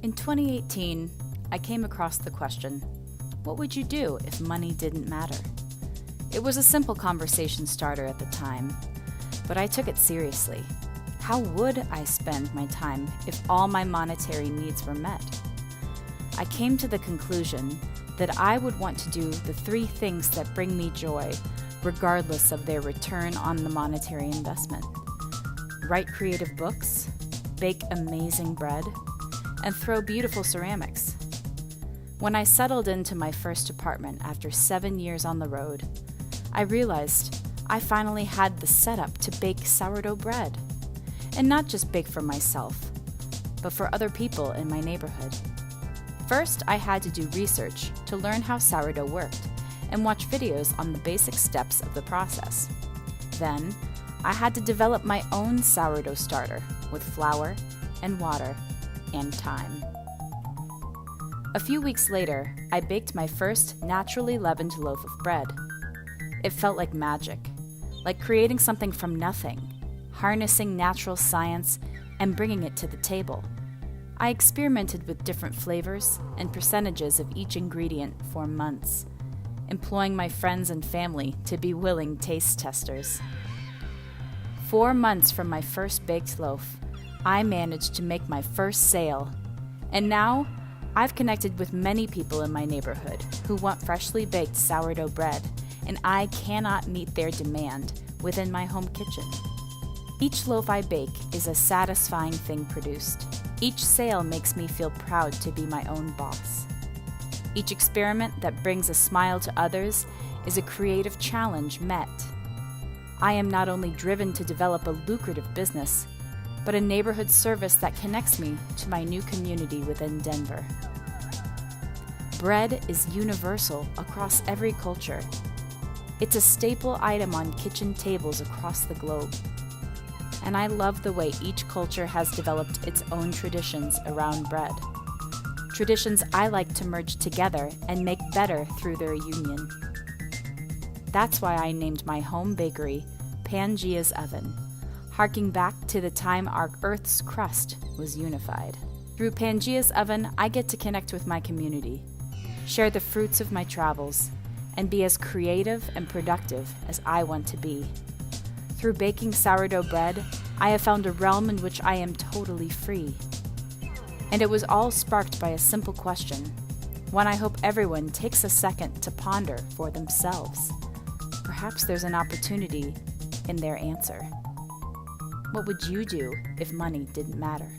In 2018, I came across the question, what would you do if money didn't matter? It was a simple conversation starter at the time, but I took it seriously. How would I spend my time if all my monetary needs were met? I came to the conclusion that I would want to do the 3 things that bring me joy, regardless of their return on the monetary investment. Write creative books, bake amazing bread, and throw beautiful ceramics. When I settled into my first apartment after 7 years on the road, I realized I finally had the setup to bake sourdough bread. And not just bake for myself, but for other people in my neighborhood. First, I had to do research to learn how sourdough worked and watch videos on the basic steps of the process. Then, I had to develop my own sourdough starter with flour and water and time. A few weeks later, I baked my first naturally leavened loaf of bread. It felt like magic, like creating something from nothing, harnessing natural science and bringing it to the table. I experimented with different flavors and percentages of each ingredient for months, employing my friends and family to be willing taste testers. 4 months from my first baked loaf, I managed to make my first sale, and now I've connected with many people in my neighborhood who want freshly baked sourdough bread, and I cannot meet their demand within my home kitchen. Each loaf I bake is a satisfying thing produced. Each sale makes me feel proud to be my own boss. Each experiment that brings a smile to others is a creative challenge met. I am not only driven to develop a lucrative business, but a neighborhood service that connects me to my new community within Denver. Bread is universal across every culture. It's a staple item on kitchen tables across the globe. And I love the way each culture has developed its own traditions around bread. Traditions I like to merge together and make better through their union. That's why I named my home bakery Pangea's Oven, harking back to the time our Earth's crust was unified. Through Pangea's Oven, I get to connect with my community, share the fruits of my travels, and be as creative and productive as I want to be. Through baking sourdough bread, I have found a realm in which I am totally free. And it was all sparked by a simple question, one I hope everyone takes a second to ponder for themselves. Perhaps there's an opportunity in their answer. What would you do if money didn't matter?